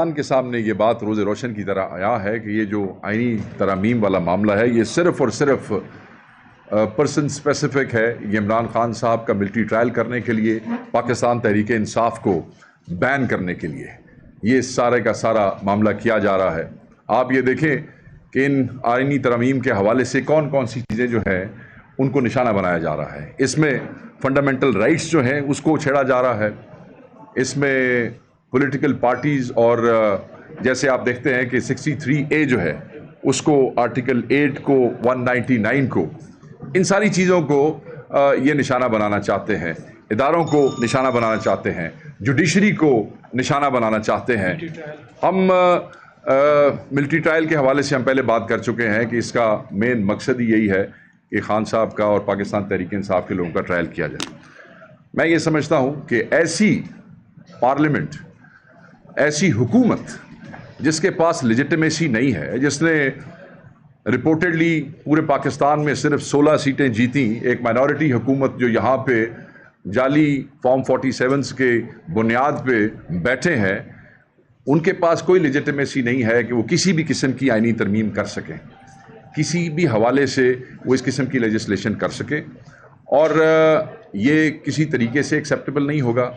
پاکستان کے سامنے یہ بات روز روشن کی طرح آیا ہے کہ یہ جو آئینی ترامیم والا معاملہ ہے یہ صرف اور صرف پرسن اسپیسیفک ہے. یہ عمران خان صاحب کا ملٹری ٹرائل کرنے کے لیے، پاکستان تحریک انصاف کو بین کرنے کے لیے یہ سارے کا سارا معاملہ کیا جا رہا ہے. آپ یہ دیکھیں کہ ان آئینی ترامیم کے حوالے سے کون کون سی چیزیں جو ہیں ان کو نشانہ بنایا جا رہا ہے. اس میں فنڈامنٹل رائٹس جو ہیں اس کو چھیڑا جا رہا ہے. اس میں پولیٹیکل پارٹیز اور جیسے آپ دیکھتے ہیں کہ 63A جو ہے اس کو، آرٹیکل 8 کو، 199 کو، ان ساری چیزوں کو یہ نشانہ بنانا چاہتے ہیں. اداروں کو نشانہ بنانا چاہتے ہیں، جوڈیشری کو نشانہ بنانا چاہتے ہیں. ہم ملٹری ٹرائل کے حوالے سے ہم پہلے بات کر چکے ہیں کہ اس کا مین مقصد ہی یہی ہے کہ خان صاحب کا اور پاکستان تحریک انصاف کے لوگوں کا ٹرائل کیا جائے. میں یہ سمجھتا ہوں کہ ایسی پارلیمنٹ، ایسی حکومت جس کے پاس لیجٹمیسی نہیں ہے، جس نے رپورٹڈلی پورے پاکستان میں صرف 16 سیٹیں جیتیں، ایک مائنورٹی حکومت جو یہاں پہ جعلی فارم 47 کے بنیاد پہ بیٹھے ہیں، ان کے پاس کوئی لیجٹمیسی نہیں ہے کہ وہ کسی بھی قسم کی آئینی ترمیم کر سکیں، کسی بھی حوالے سے وہ اس قسم کی لیجسلیشن کر سکیں. اور یہ کسی طریقے سے ایکسیپٹیبل نہیں ہوگا.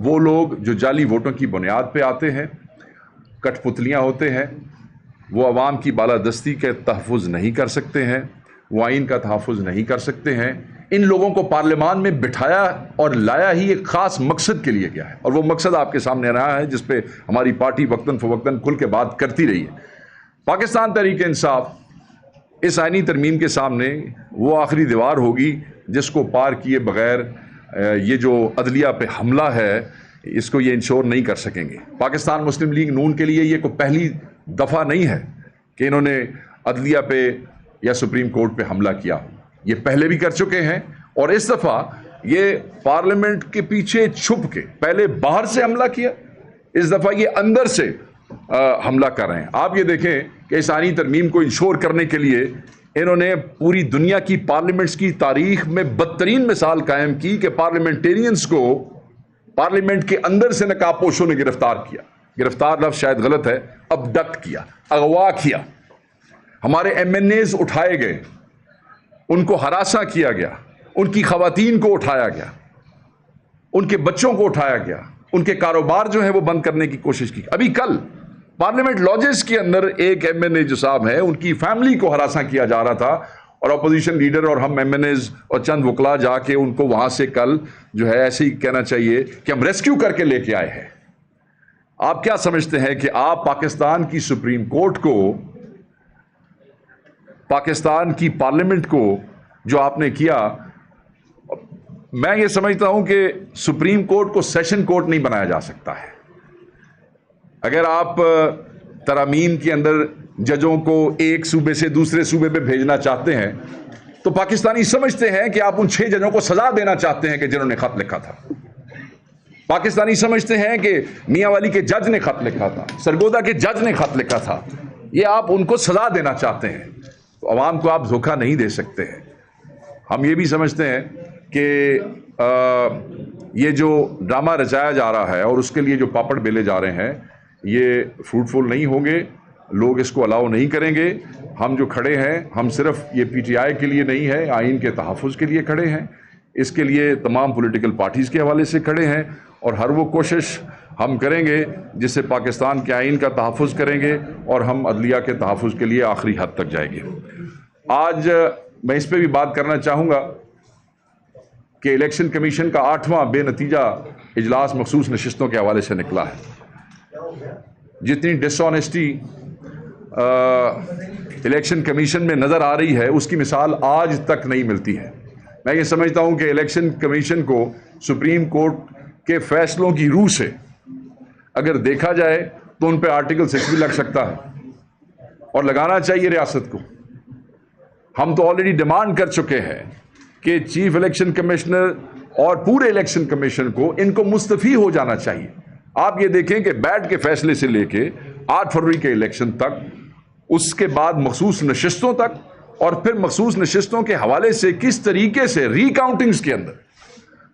وہ لوگ جو جعلی ووٹوں کی بنیاد پہ آتے ہیں، کٹ پتلیاں ہوتے ہیں، وہ عوام کی بالادستی کے تحفظ نہیں کر سکتے ہیں، وہ آئین کا تحفظ نہیں کر سکتے ہیں. ان لوگوں کو پارلیمان میں بٹھایا اور لایا ہی ایک خاص مقصد کے لیے گیا ہے، اور وہ مقصد آپ کے سامنے رہا ہے جس پہ ہماری پارٹی وقتاً فوقتاً کھل کے بات کرتی رہی ہے. پاکستان تحریک انصاف اس آئینی ترمیم کے سامنے وہ آخری دیوار ہوگی جس کو پار کیے بغیر یہ جو عدلیہ پہ حملہ ہے اس کو یہ انشور نہیں کر سکیں گے. پاکستان مسلم لیگ نون کے لیے یہ کوئی پہلی دفعہ نہیں ہے کہ انہوں نے عدلیہ پہ یا سپریم کورٹ پہ حملہ کیا. یہ پہلے بھی کر چکے ہیں، اور اس دفعہ یہ پارلیمنٹ کے پیچھے چھپ کے پہلے باہر سے حملہ کیا، اس دفعہ یہ اندر سے حملہ کر رہے ہیں. آپ یہ دیکھیں کہ اس آئینی ترمیم کو انشور کرنے کے لیے انہوں نے پوری دنیا کی پارلیمنٹس کی تاریخ میں بدترین مثال قائم کی کہ پارلیمنٹیرینز کو پارلیمنٹ کے اندر سے نقاب پوشوں نے گرفتار کیا. گرفتار لفظ شاید غلط ہے، ابڈکٹ کیا، اغوا کیا. ہمارے MNAs اٹھائے گئے، ان کو ہراساں کیا گیا، ان کی خواتین کو اٹھایا گیا، ان کے بچوں کو اٹھایا گیا، ان کے کاروبار جو ہے وہ بند کرنے کی کوشش کی. ابھی کل پارلیمنٹ لاجز کے اندر ایک MNA جو صاحب ہیں ان کی فیملی کو ہراساں کیا جا رہا تھا، اور اپوزیشن لیڈر اور ہم MNAs اور چند وکلا جا کے ان کو وہاں سے کل جو ہے ایسے ہی کہنا چاہیے کہ ہم ریسکیو کر کے لے کے آئے ہیں. آپ کیا سمجھتے ہیں کہ آپ پاکستان کی سپریم کورٹ کو، پاکستان کی پارلیمنٹ کو جو آپ نے کیا، میں یہ سمجھتا ہوں کہ سپریم کورٹ کو سیشن کورٹ نہیں بنایا جا سکتا ہے. اگر آپ ترامیم کے اندر ججوں کو ایک صوبے سے دوسرے صوبے پہ بھیجنا چاہتے ہیں تو پاکستانی سمجھتے ہیں کہ آپ ان 6 ججوں کو سزا دینا چاہتے ہیں کہ جنہوں نے خط لکھا تھا. پاکستانی سمجھتے ہیں کہ میاں والی کے جج نے خط لکھا تھا، سرگودا کے جج نے خط لکھا تھا، یہ آپ ان کو سزا دینا چاہتے ہیں. تو عوام کو آپ دھوکہ نہیں دے سکتے ہیں. ہم یہ بھی سمجھتے ہیں کہ یہ جو ڈرامہ رچایا جا رہا ہے اور اس کے لیے جو پاپڑ بیلے جا رہے ہیں یہ فروٹفل نہیں ہوں گے. لوگ اس کو الاؤ نہیں کریں گے. ہم جو کھڑے ہیں ہم صرف یہ PTI کے لیے نہیں ہے، آئین کے تحفظ کے لیے کھڑے ہیں. اس کے لیے تمام پولیٹیکل پارٹیز کے حوالے سے کھڑے ہیں، اور ہر وہ کوشش ہم کریں گے جس سے پاکستان کے آئین کا تحفظ کریں گے اور ہم عدلیہ کے تحفظ کے لیے آخری حد تک جائیں گے. آج میں اس پہ بھی بات کرنا چاہوں گا کہ الیکشن کمیشن کا 8واں بے نتیجہ اجلاس مخصوص نشستوں کے حوالے سے نکلا ہے. جتنی ڈس آنیسٹی الیکشن کمیشن میں نظر آ رہی ہے اس کی مثال آج تک نہیں ملتی ہے. میں یہ سمجھتا ہوں کہ الیکشن کمیشن کو سپریم کورٹ کے فیصلوں کی روح سے اگر دیکھا جائے تو ان پہ آرٹیکل 6 بھی لگ سکتا ہے، اور لگانا چاہیے ریاست کو. ہم تو آلریڈی ڈیمانڈ کر چکے ہیں کہ چیف الیکشن کمشنر اور پورے الیکشن کمیشن کو ان کو مستعفی ہو جانا چاہیے. آپ یہ دیکھیں کہ بیٹ کے فیصلے سے لے کے 8 فروری کے الیکشن تک، اس کے بعد مخصوص نشستوں تک، اور پھر مخصوص نشستوں کے حوالے سے کس طریقے سے ری کاؤنٹنگز کے اندر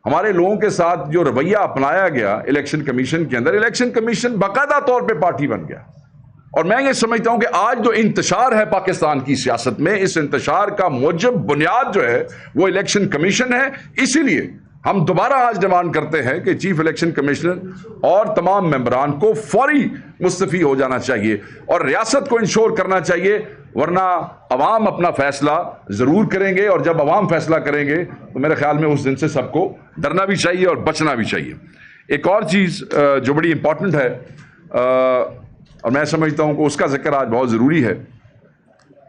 ہمارے لوگوں کے ساتھ جو رویہ اپنایا گیا الیکشن کمیشن کے اندر، الیکشن کمیشن باقاعدہ طور پہ پارٹی بن گیا. اور میں یہ سمجھتا ہوں کہ آج جو انتشار ہے پاکستان کی سیاست میں، اس انتشار کا موجب بنیاد جو ہے وہ الیکشن کمیشن ہے. اسی لیے ہم دوبارہ آج ڈیمانڈ کرتے ہیں کہ چیف الیکشن کمشنر اور تمام ممبران کو فوری مستعفی ہو جانا چاہیے اور ریاست کو انشور کرنا چاہیے، ورنہ عوام اپنا فیصلہ ضرور کریں گے، اور جب عوام فیصلہ کریں گے تو میرے خیال میں اس دن سے سب کو ڈرنا بھی چاہیے اور بچنا بھی چاہیے. ایک اور چیز جو بڑی امپورٹنٹ ہے اور میں سمجھتا ہوں کہ اس کا ذکر آج بہت ضروری ہے،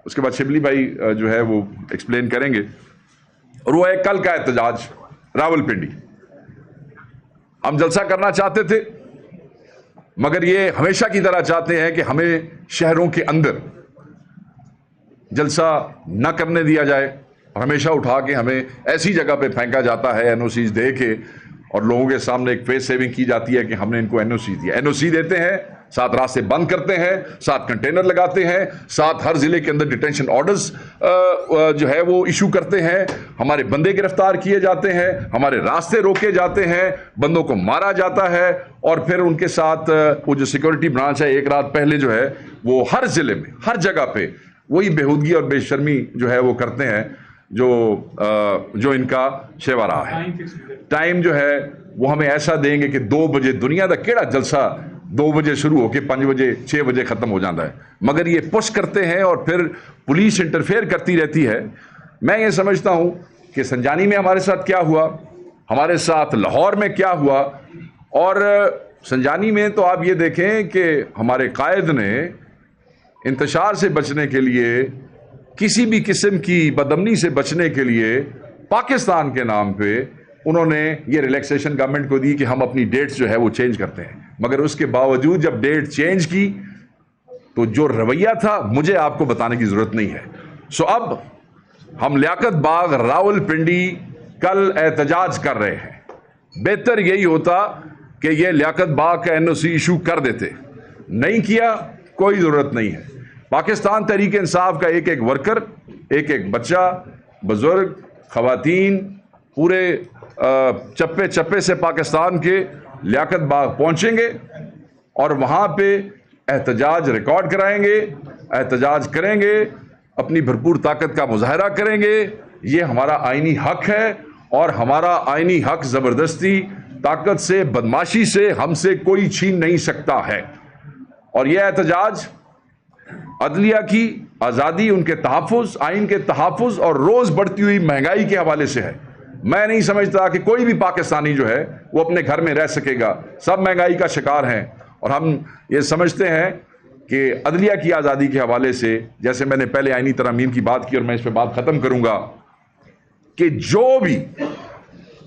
اس کے بعد شبلی بھائی جو ہے وہ ایکسپلین کریں گے، اور وہ ہے کل کا احتجاج راولپنڈی. ہم جلسہ کرنا چاہتے تھے، مگر یہ ہمیشہ کی طرح چاہتے ہیں کہ ہمیں شہروں کے اندر جلسہ نہ کرنے دیا جائے، اور ہمیشہ اٹھا کے ہمیں ایسی جگہ پہ پھینکا جاتا ہے این او سیز دے کے، اور لوگوں کے سامنے ایک فیس سیونگ کی جاتی ہے کہ ہم نے ان کو این او سی دیا. این او سی دیتے ہیں، ساتھ راستے بند کرتے ہیں، ساتھ کنٹینر لگاتے ہیں، ساتھ ہر ضلع کے اندر ڈیٹینشن آرڈرز جو ہے وہ ایشو کرتے ہیں، ہمارے بندے گرفتار کیے جاتے ہیں، ہمارے راستے روکے جاتے ہیں، بندوں کو مارا جاتا ہے، اور پھر ان کے ساتھ وہ جو سیکورٹی برانچ ہے ایک رات پہلے جو ہے وہ ہر ضلع میں ہر جگہ پہ وہی بےہودگی اور بے شرمی جو ہے وہ کرتے ہیں جو ان کا شیوا رہا ہے. ٹائم جو ہے وہ ہمیں ایسا دیں گے کہ 2 بجے دنیا کا کیڑا جلسہ 2 بجے شروع ہو کے 5 بجے 6 بجے ختم ہو جاتا ہے، مگر یہ پش کرتے ہیں اور پھر پولیس انٹرفیئر کرتی رہتی ہے. میں یہ سمجھتا ہوں کہ سنجانی میں ہمارے ساتھ کیا ہوا، ہمارے ساتھ لاہور میں کیا ہوا، اور سنجانی میں تو آپ یہ دیکھیں کہ ہمارے قائد نے انتشار سے بچنے کے لیے، کسی بھی قسم کی بدامنی سے بچنے کے لیے، پاکستان کے نام پہ انہوں نے یہ ریلیکسیشن گورنمنٹ کو دی کہ ہم اپنی ڈیٹس جو ہے وہ چینج کرتے ہیں. مگر اس کے باوجود جب ڈیٹ چینج کی تو جو رویہ تھا مجھے آپ کو بتانے کی ضرورت نہیں ہے. سو اب ہم لیاقت باغ راولپنڈی کل احتجاج کر رہے ہیں. بہتر یہی ہوتا کہ یہ لیاقت باغ کا این او سی ایشو کر دیتے، نہیں کیا، کوئی ضرورت نہیں ہے. پاکستان تحریک انصاف کا ایک ایک ورکر، ایک ایک بچہ، بزرگ، خواتین، پورے چپے چپے سے پاکستان کے لیاقت باغ پہنچیں گے اور وہاں پہ احتجاج ریکارڈ کرائیں گے، احتجاج کریں گے، اپنی بھرپور طاقت کا مظاہرہ کریں گے. یہ ہمارا آئینی حق ہے، اور ہمارا آئینی حق زبردستی، طاقت سے، بدماشی سے ہم سے کوئی چھین نہیں سکتا ہے. اور یہ احتجاج عدلیہ کی آزادی، ان کے تحفظ، آئین کے تحفظ اور روز بڑھتی ہوئی مہنگائی کے حوالے سے ہے. میں نہیں سمجھتا کہ کوئی بھی پاکستانی جو ہے وہ اپنے گھر میں رہ سکے گا. سب مہنگائی کا شکار ہیں، اور ہم یہ سمجھتے ہیں کہ عدلیہ کی آزادی کے حوالے سے، جیسے میں نے پہلے آئینی ترامیم کی بات کی اور میں اس پہ بات ختم کروں گا، کہ جو بھی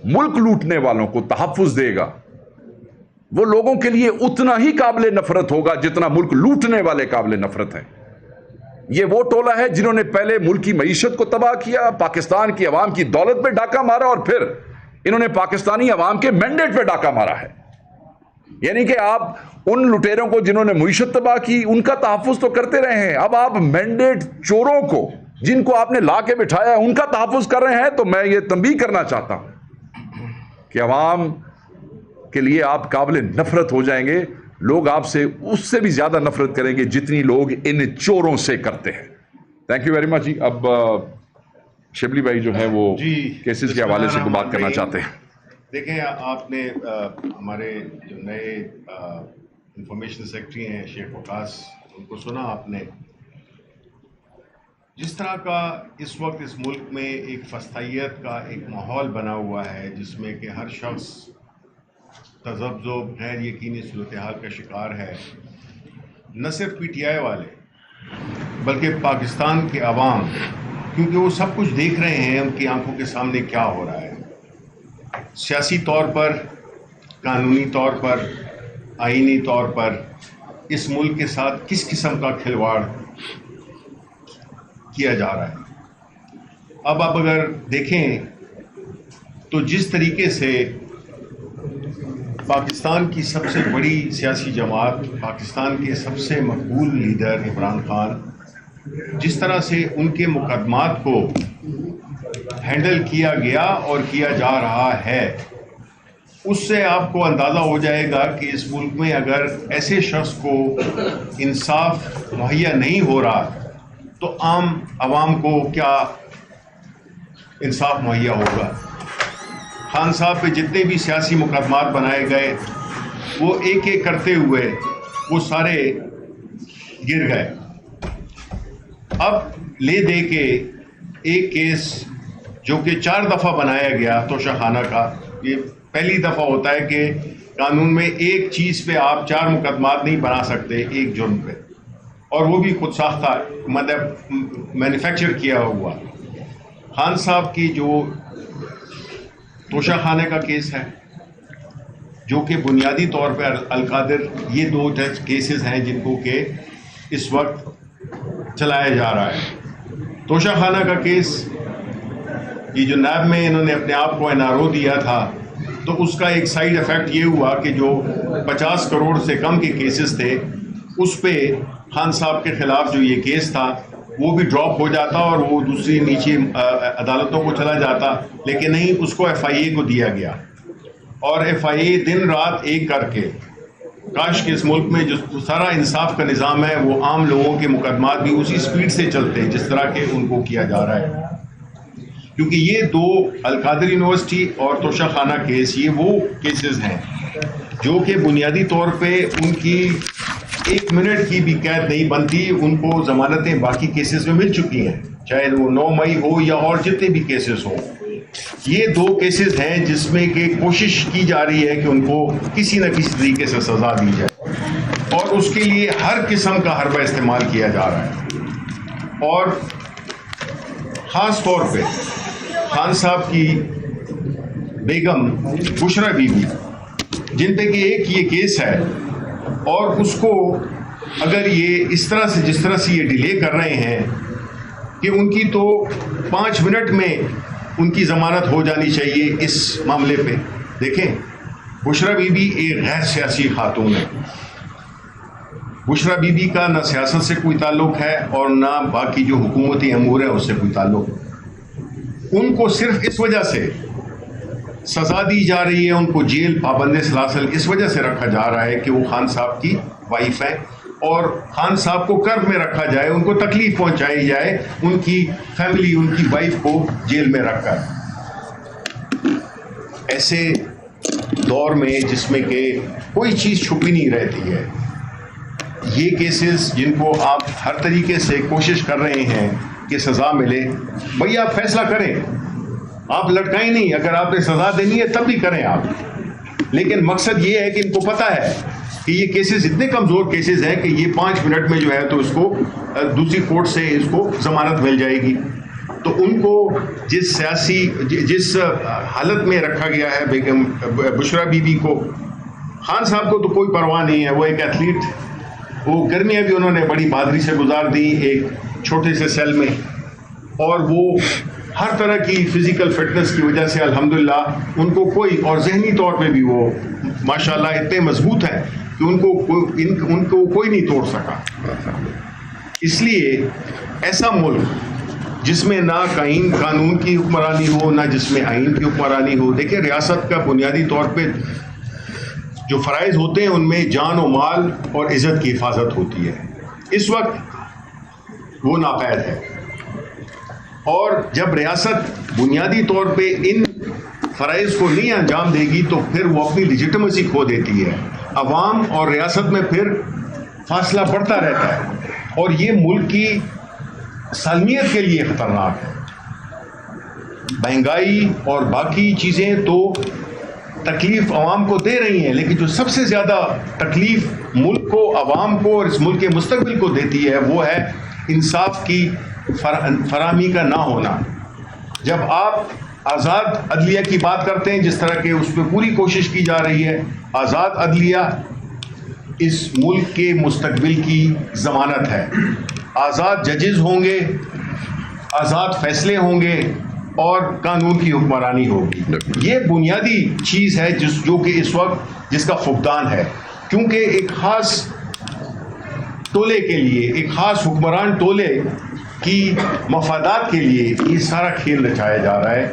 ملک لوٹنے والوں کو تحفظ دے گا وہ لوگوں کے لیے اتنا ہی قابل نفرت ہوگا جتنا ملک لوٹنے والے قابل نفرت ہیں. یہ وہ ٹولہ ہے جنہوں نے پہلے ملک کی معیشت کو تباہ کیا، پاکستان کی عوام کی دولت پہ ڈاکہ مارا، اور پھر انہوں نے پاکستانی عوام کے مینڈیٹ پہ ڈاکہ مارا ہے. یعنی کہ آپ ان لٹیروں کو جنہوں نے معیشت تباہ کی ان کا تحفظ تو کرتے رہے ہیں، اب آپ مینڈیٹ چوروں کو، جن کو آپ نے لا کے بٹھایا ہے، ان کا تحفظ کر رہے ہیں. تو میں یہ تنبیہ کرنا چاہتا ہوں کہ عوام کے لیے آپ قابل نفرت ہو جائیں گے. لوگ آپ سے اس سے بھی زیادہ نفرت کریں گے جتنی لوگ ان چوروں سے کرتے ہیں. Thank you very much. جی اب شبلی بھائی جو ہیں وہ کیسز کے حوالے سے کوئی بات کرنا چاہتے ہیں. دیکھیں، آپ نے ہمارے جو نئے انفارمیشن سیکرٹری ہیں شیخ وقاص، ان کو سنا آپ نے. جس طرح کا اس وقت اس ملک میں ایک فسطائیت کا ایک ماحول بنا ہوا ہے، جس میں کہ ہر شخص تذبذب، غیر یقینی صورتحال کا شکار ہے. نہ صرف پی ٹی آئی والے بلکہ پاکستان کے عوام، کیونکہ وہ سب کچھ دیکھ رہے ہیں، ان کی آنکھوں کے سامنے کیا ہو رہا ہے. سیاسی طور پر، قانونی طور پر، آئینی طور پر اس ملک کے ساتھ کس قسم کا کھلواڑ کیا جا رہا ہے. اب آپ اگر دیکھیں تو جس طریقے سے پاکستان کی سب سے بڑی سیاسی جماعت، پاکستان کے سب سے مقبول لیڈر عمران خان، جس طرح سے ان کے مقدمات کو ہینڈل کیا گیا اور کیا جا رہا ہے، اس سے آپ کو اندازہ ہو جائے گا کہ اس ملک میں اگر ایسے شخص کو انصاف مہیا نہیں ہو رہا تو عام عوام کو کیا انصاف مہیا ہوگا. خان صاحب پہ جتنے بھی سیاسی مقدمات بنائے گئے وہ ایک ایک کرتے ہوئے وہ سارے گر گئے. اب لے دے کے ایک کیس جو کہ 4 دفعہ بنایا گیا توشہ خانہ کا، یہ پہلی دفعہ ہوتا ہے کہ قانون میں ایک چیز پہ آپ 4 مقدمات نہیں بنا سکتے ایک جرم پہ، اور وہ بھی خود ساختہ، مطلب مینوفیکچر کیا ہوا. خان صاحب کی جو توشہ خانے کا کیس ہے جو کہ بنیادی طور پہ القادر، یہ 2 کیسز ہیں جن کو کہ اس وقت چلایا جا رہا ہے. توشہ خانہ کا کیس، یہ جو نیب میں انہوں نے اپنے آپ کو NRO دیا تھا، تو اس کا ایک سائیڈ ایفیکٹ یہ ہوا کہ جو 50 کروڑ سے کم کے کیسز تھے اس پہ خان صاحب کے خلاف جو یہ کیس تھا وہ بھی ڈراپ ہو جاتا اور وہ دوسری نیچے عدالتوں کو چلا جاتا، لیکن نہیں، اس کو FIA کو دیا گیا. اور FIA دن رات ایک کر کے، کاش کہ اس ملک میں جو سارا انصاف کا نظام ہے وہ عام لوگوں کے مقدمات بھی اسی سپیڈ سے چلتے جس طرح کے ان کو کیا جا رہا ہے. کیونکہ یہ 2 القادر یونیورسٹی اور توشہ خانہ کیس، یہ وہ کیسز ہیں جو کہ بنیادی طور پہ ان کی 1 منٹ کی بھی قید نہیں بنتی. ان کو ضمانتیں باقی کیسز میں مل چکی ہیں، چاہے وہ 9 مئی ہو یا اور جتنے بھی کیسز ہوں. یہ 2 کیسز ہیں جس میں کہ کوشش کی جا رہی ہے کہ ان کو کسی نہ کسی طریقے سے سزا دی جائے، اور اس کے لیے ہر قسم کا حربہ استعمال کیا جا رہا ہے. اور خاص طور پہ خان صاحب کی بیگم بشرا بی بی، جن پہ کہ ایک یہ کیس ہے، اور اس کو اگر یہ اس طرح سے جس طرح سے یہ ڈیلے کر رہے ہیں کہ ان کی تو 5 منٹ میں ان کی ضمانت ہو جانی چاہیے اس معاملے پہ. دیکھیں، بشرا بی بی ایک غیر سیاسی خاتون ہے. بشرا بی بی کا نہ سیاست سے کوئی تعلق ہے اور نہ باقی جو حکومتی امور ہے اس سے کوئی تعلق. ان کو صرف اس وجہ سے سزا دی جا رہی ہے، ان کو جیل پابند سلاسل اس وجہ سے رکھا جا رہا ہے کہ وہ خان صاحب کی وائف ہیں، اور خان صاحب کو کرب میں رکھا جائے، ان کو تکلیف پہنچائی جائے، ان کی فیملی، ان کی وائف کو جیل میں رکھ کر. ایسے دور میں جس میں کہ کوئی چیز چھپی نہیں رہتی ہے، یہ کیسز جن کو آپ ہر طریقے سے کوشش کر رہے ہیں کہ سزا ملے، بھئی آپ فیصلہ کریں، آپ لٹکائیں نہیں. اگر آپ نے سزا دینی ہے تب بھی کریں آپ، لیکن مقصد یہ ہے کہ ان کو پتہ ہے کہ یہ کیسز اتنے کمزور کیسز ہیں کہ یہ 5 منٹ میں جو ہے تو اس کو دوسری کورٹ سے اس کو ضمانت مل جائے گی. تو ان کو جس حالت میں رکھا گیا ہے بیگم بشرا بی بی کو، خان صاحب کو تو کوئی پرواہ نہیں ہے، وہ ایک ایتھلیٹ، وہ گرمیاں بھی انہوں نے بڑی بہادری سے گزار دی ایک چھوٹے سے سیل میں، اور وہ ہر طرح کی فزیکل فٹنس کی وجہ سے الحمدللہ ان کو کوئی، اور ذہنی طور پہ بھی وہ ماشاءاللہ اتنے مضبوط ہیں کہ ان کو کوئی نہیں توڑ سکا. اس لیے ایسا ملک جس میں نہ قانون کی حکمرانی ہو، نہ جس میں آئین کی حکمرانی ہو. دیکھیں، ریاست کا بنیادی طور پہ جو فرائض ہوتے ہیں ان میں جان و مال اور عزت کی حفاظت ہوتی ہے. اس وقت وہ ناپید ہے، اور جب ریاست بنیادی طور پہ ان فرائض کو نہیں انجام دے گی تو پھر وہ اپنی لیجیٹمیسی کھو دیتی ہے. عوام اور ریاست میں پھر فاصلہ بڑھتا رہتا ہے، اور یہ ملک کی سالمیت کے لیے خطرناک ہے. مہنگائی اور باقی چیزیں تو تکلیف عوام کو دے رہی ہیں، لیکن جو سب سے زیادہ تکلیف ملک کو، عوام کو اور اس ملک کے مستقبل کو دیتی ہے وہ ہے انصاف کی فراہمی کا نہ ہونا. جب آپ آزاد عدلیہ کی بات کرتے ہیں، جس طرح کہ اس پہ پوری کوشش کی جا رہی ہے، آزاد عدلیہ اس ملک کے مستقبل کی ضمانت ہے. آزاد ججز ہوں گے، آزاد فیصلے ہوں گے، اور قانون کی حکمرانی ہوگی. یہ بنیادی چیز ہے جو کہ اس وقت جس کا فقدان ہے، کیونکہ ایک خاص ٹولے کے لیے، ایک خاص حکمران ٹولے کی مفادات کے لیے یہ سارا کھیل رچایا جا رہا ہے،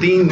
3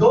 2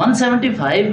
175